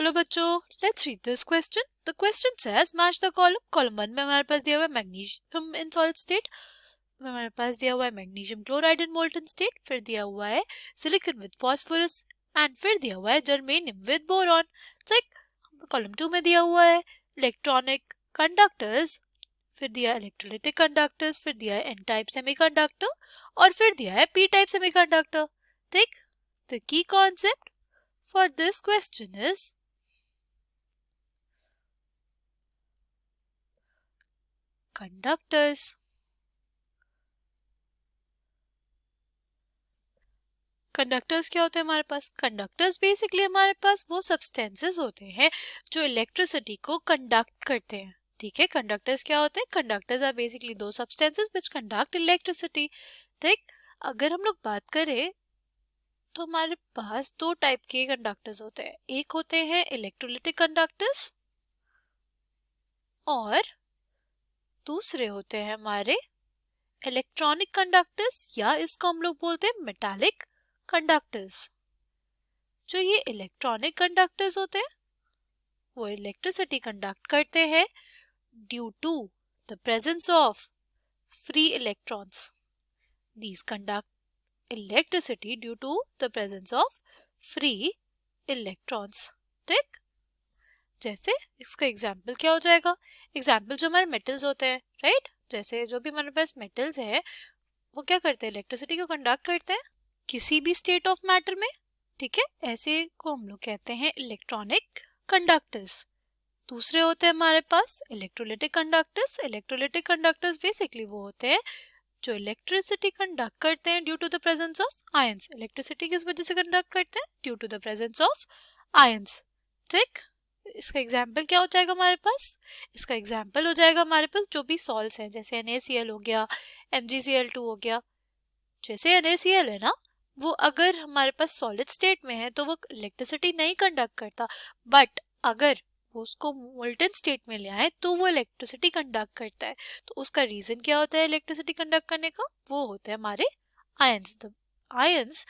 चलो बच्चों, let's read this question. The question says match the column. Column 1 में हमारे पास दिया हुआ है मैग्नीशियम इन सॉलिड स्टेट, हमारे पास दिया हुआ है magnesium chloride in molten state, फिर दिया हुआ है सिलिकॉन विद फास्फोरस एंड फिर दिया हुआ है जर्मेनियम विद बोरॉन. ठीक, कॉलम 2 में दिया हुआ है इलेक्ट्रॉनिक कंडक्टर्स, फिर दिया इलेक्ट्रोलाइटिक कंडक्टर्स, फिर दिया है एन टाइप सेमीकंडक्टर और फिर दिया है पी टाइप सेमीकंडक्टर. ठीक, the key concept for this question is conductors. Conductors क्या होते हैं हमारे पास? कंडक्टर्स बेसिकली हमारे पास वो सब्सटेंसेस होते हैं जो इलेक्ट्रिसिटी को कंडक्ट करते हैं. ठीक है, कंडक्टर्स क्या होते हैं? कंडक्टर्स आर बेसिकली दो सब्सटेंसेस व्हिच कंडक्ट इलेक्ट्रिसिटी. ठीक, अगर हम लोग बात करें तो हमारे पास दो टाइप के कंडक्टर्स होते हैं. एक होते हैं इलेक्ट्रोलाइटिक कंडक्टर्स और दूसरे होते हैं हमारे इलेक्ट्रॉनिक कंडक्टर्स या इसको हम लोग बोलते हैं मेटालिक कंडक्टर्स. जो ये इलेक्ट्रॉनिक कंडक्टर्स होते हैं वो इलेक्ट्रिसिटी कंडक्ट करते हैं due to the presence of free electrons. These conduct electricity due to the presence of free electrons. ठीक, जैसे इसका एग्जाम्पल क्या हो जाएगा? एग्जाम्पल जो हमारे मेटल्स होते हैं, राइट, जैसे जो भी हमारे पास मेटल्स है वो क्या करते हैं? इलेक्ट्रिसिटी को कंडक्ट करते हैं किसी भी स्टेट ऑफ मैटर में. ठीक है, ऐसे को हम लोग कहते हैं इलेक्ट्रॉनिक कंडक्टर्स. दूसरे होते हैं हमारे पास electrolytic conductors. Electrolytic conductors basically वो होते हैं जो इलेक्ट्रिसिटी कंडक्ट करते हैं due to the presence of ions. Electricity किस वजह से कंडक्ट करते हैं? Due to the presence of ions. ठीक, इसका एग्जाम्पल क्या हो जाएगा हमारे पास? इसका एग्जाम्पल हो जाएगा हमारे पास जो भी सॉल्ट्स हैं, जैसे NaCl हो गया, MgCl2 हो गया. जैसे NaCl है ना, वो अगर हमारे पास सॉलिड स्टेट में है तो वो इलेक्ट्रिसिटी नहीं कंडक्ट करता, बट अगर वो उसको मोल्टन स्टेट में ले आए तो वो इलेक्ट्रिसिटी कंडक्ट करता है. तो उसका रीजन क्या होता है इलेक्ट्रिसिटी कंडक्ट करने का? वो होते हैं हमारे आयंस. द आयंस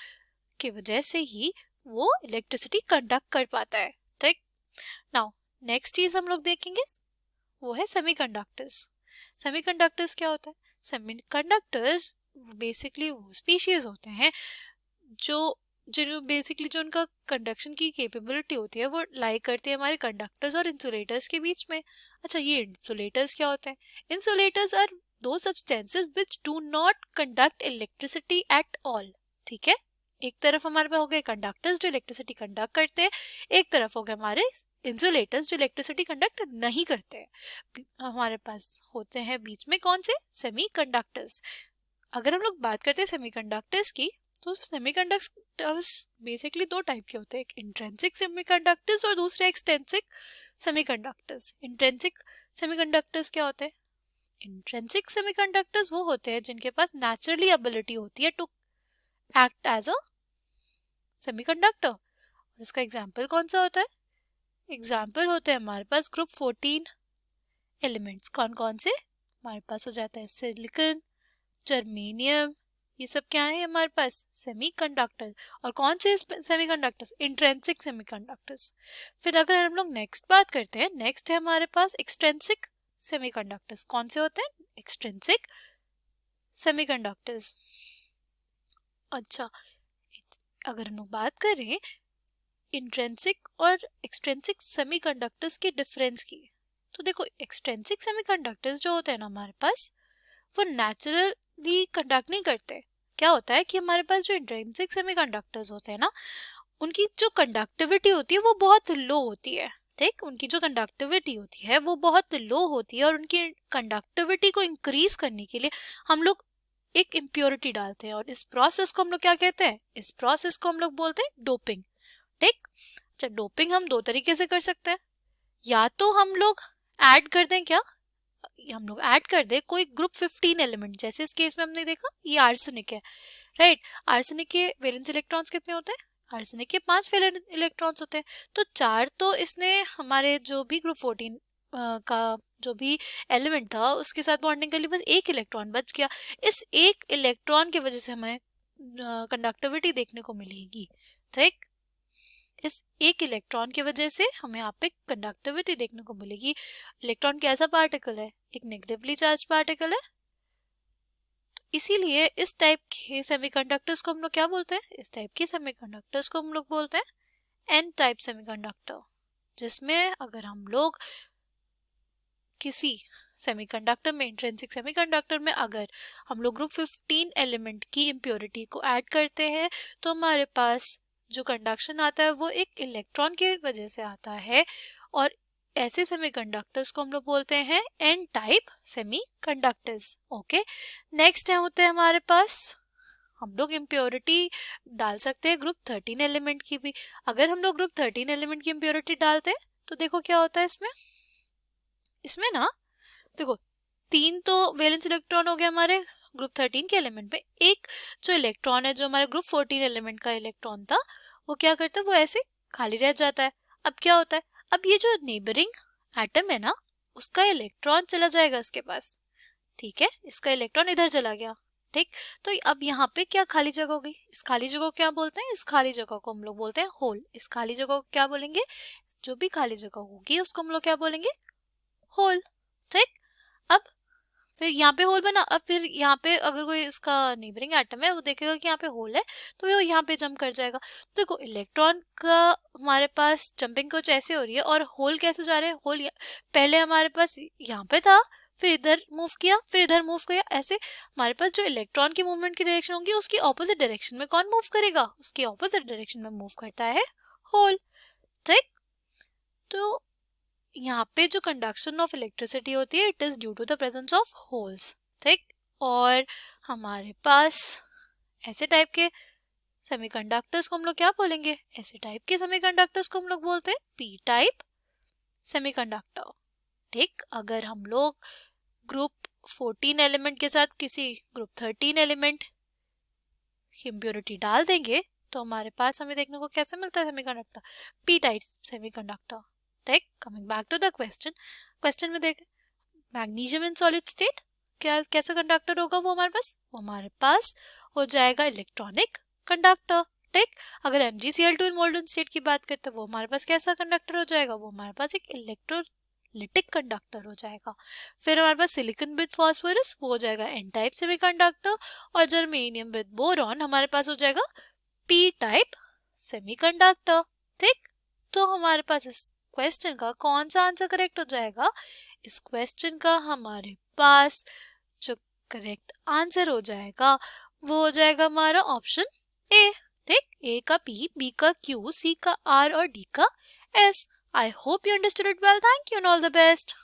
की वजह से ही वो इलेक्ट्रिसिटी कंडक्ट कर पाता है. ठीक, नाउ नेक्स्ट चीज हम लोग देखेंगे वो है सेमीकंडक्टर्स. सेमीकंडक्टर्स क्या होता है? सेमीकंडक्टर्स बेसिकली वो स्पीशीज होते हैं जो बेसिकली जो उनका कंडक्शन की कैपेबिलिटी होती है वो लाई करती है हमारे कंडक्टर्स और इंसुलेटर्स के बीच में. अच्छा, ये इंसुलेटर्स क्या होते हैं? इंसुलेटर्स आर दो substances which do not conduct electricity at all. ठीक है, एक तरफ हमारे पास हो गए कंडक्टर्स जो इलेक्ट्रिसिटी कंडक्ट करते हैं, एक तरफ हो गए हमारे इंसुलेटर्स जो इलेक्ट्रिसिटी कंडक्ट नहीं करते हैं. हमारे पास होते हैं बीच में कौन से? सेमीकंडक्टर्स. अगर हम लोग बात करते हैं सेमीकंडक्टर्स की तो सेमीकंडक्टर्स बेसिकली दो टाइप के होते हैं, एक इंट्रिंसिक सेमीकंडक्टर्स और दूसरे एक्सट्रिंसिक सेमीकंडक्टर्स. इंट्रिंसिक सेमीकंडक्टर्स क्या होते हैं? इंट्रिंसिक सेमीकंडक्टर्स वो होते हैं जिनके पास नेचुरली एबिलिटी होती है to act as a semiconductor. और इसका एग्जांपल कौन सा होता है? एग्जाम्पल होते हैं हमारे पास ग्रुप 14 एलिमेंट्स. कौन कौन से? हमारे पास हो जाता है सिलिकॉन, जर्मेनियम, ये सब क्या है हमारे पास? सेमीकंडक्टर. और कौन से सेमीकंडक्टर्स? Intrinsic semiconductors. फिर अगर हम लोग नेक्स्ट बात करते हैं, नेक्स्ट है हमारे पास एक्सट्रिंसिक सेमीकंडक्टर्स. कौन से होते हैं? Extrinsic semiconductors. अच्छा, अगर हम लोग बात करें इंट्रिंसिक और एक्सट्रिंसिक सेमीकंडक्टर्स के डिफरेंस की, तो देखो एक्सट्रिंसिक सेमीकंडक्टर्स जो होते हैं ना हमारे पास वो नेचुरली कंडक्ट नहीं करते. क्या होता है कि हमारे पास जो इंट्रिंसिक सेमीकंडक्टर्स होते हैं ना उनकी जो कंडक्टिविटी होती है वो बहुत लो होती है. ठीक, उनकी जो कंडक्टिविटी होती है वो बहुत लो होती है और उनकी कंडक्टिविटी को इंक्रीज करने के लिए हम लोग एक इम्प्योरिटी डालते हैं और इस प्रोसेस को हम लोग क्या कहते हैं? इस प्रोसेस को हम लोग बोलते हैं डोपिंग. ठीक, अच्छा, डोपिंग हम दो तरीके से कर सकते हैं. या तो हम लोग ऐड कर दें, क्या हम लोग ऐड कर दें कोई ग्रुप 15 एलिमेंट, जैसे इस केस में हमने देखा ये आर्सेनिक है, राइट. आर्सेनिक के वैलेंस इलेक्ट्रॉन्स कितने होते हैं? आर्सेनिक के 5 वैलेंस इलेक्ट्रॉन्स होते हैं. तो 4 तो इसने हमारे जो भी ग्रुप 14 का जो भी एलिमेंट था उसके साथ बॉन्डिंग के लिए बस एक इलेक्ट्रॉन बच गया. इस एक इलेक्ट्रॉन की वजह से हमें कंडक्टिविटी देखने को मिलेगी. ठीक, इस एक इलेक्ट्रॉन की वजह से हमें यहाँ पे कंडक्टिविटी देखने को मिलेगी। इलेक्ट्रॉन कैसा पार्टिकल है? एक नेगेटिवली चार्ज पार्टिकल है। इसीलिए इस टाइप के सेमीकंडक्टर्स को हम लोग क्या बोलते हैं? इस टाइप के सेमीकंडक्टर्स को हम लोग बोलते हैं एन टाइप सेमीकंडक्टर, जिसमें अगर हम लोग किसी सेमीकंडक्टर में, इंट्रिंसिक सेमीकंडक्टर में अगर हम लोग ग्रुप 15 एलिमेंट की इम्प्योरिटी को ऐड करते हैं तो हमारे पास जो कंडक्शन आता है वो एक इलेक्ट्रॉन की वजह से आता है, और ऐसे सेमीकंडक्टर्स को हम लोग बोलते हैं N type semiconductors. Okay, next है होते हैं हमारे पास, हम लोग इम्प्योरिटी डाल सकते हैं ग्रुप 13 एलिमेंट की भी। अगर हम लोग ग्रुप 13 एलिमेंट की इम्प्योरिटी डालते हैं तो देखो क्या होता है इसमें ना देखो 3 तो वैलेंस इलेक्ट्रॉन हो गए हमारे ग्रुप 13 के एलिमेंट में। एक जो इलेक्ट्रॉन है जो हमारे ग्रुप 14 एलिमेंट का इलेक्ट्रॉन था, वो क्या करता है? वो ऐसे खाली रह जाता है। अब क्या होता है? अब ये जो नेबरिंग एटम है ना, उसका इलेक्ट्रॉन चला जाएगा इसके पास। ठीक है, इसका इलेक्ट्रॉन इधर चला गया। ठीक, तो अब यहाँ पे क्या खाली जगह हो गई? इस खाली जगह को क्या बोलते हैं? इस खाली जगह को हम लोग बोलते हैं होल। इस खाली जगह को क्या बोलेंगे? जो भी खाली जगह होगी उसको हम लोग क्या बोलेंगे? होल। ठीक, अब फिर यहाँ पे होल बना। अब फिर यहाँ पे अगर कोई इसका नेबरिंग एटम है वो देखेगा कि यहाँ पे होल है तो वो यहाँ पे जंप कर जाएगा। तो देखो इलेक्ट्रॉन का हमारे पास जंपिंग कुछ ऐसे हो रही है, और होल कैसे जा रहे हैं? होल पहले हमारे पास यहाँ पे था, फिर इधर मूव किया, फिर इधर मूव किया। ऐसे हमारे पास जो इलेक्ट्रॉन की मूवमेंट की डायरेक्शन होगी उसकी ऑपोजिट डायरेक्शन में कौन मूव करेगा? उसकी ऑपोजिट डायरेक्शन में मूव करता है होल। ठीक, तो यहाँ पे जो कंडक्शन ऑफ इलेक्ट्रिसिटी होती है it is due to the presence of holes. ठीक, और हमारे पास ऐसे टाइप के सेमीकंडक्टर्स को हम लोग क्या बोलेंगे? ऐसे टाइप के सेमीकंडक्टर्स को हम लोग बोलते हैं पी टाइप सेमीकंडक्टर। ठीक, अगर हम लोग ग्रुप 14 एलिमेंट के साथ किसी ग्रुप 13 एलिमेंट की इम्प्योरिटी डाल देंगे तो हमारे पास हमें देखने को कैसे मिलता है सेमीकंडक्टर? P type semiconductor. ठीक, coming back to the question में देखें मैग्नीशियम इन सॉलिड स्टेट क्या कैसा कंडक्टर होगा? वो हमारे पास हो जाएगा इलेक्ट्रॉनिक कंडक्टर। ठीक, अगर MgCl2 इन मोल्टन स्टेट की बात करते हैं वो हमारे पास कैसा कंडक्टर हो जाएगा? वो हमारे पास एक इलेक्ट्रोलिटिक कंडक्टर हो जाएगा। फिर हमारे पास सिलिकॉन विद फास्फोरस वो हो जाएगा एन टाइप सेमीकंडक्टर, और जर्मेनियम विद बोरॉन हमारे पास हो जाएगा पी टाइप सेमीकंडक्टर। ठीक, तो हमारे पास इस क्वेश्चन का कौन सा आंसर करेक्ट हो जाएगा? इस क्वेश्चन का हमारे पास जो करेक्ट आंसर हो जाएगा वो हो जाएगा हमारा ऑप्शन ए। ठीक, ए का पी, बी का क्यू, सी का आर और डी का S. I hope you understood it well. Thank you and all the best.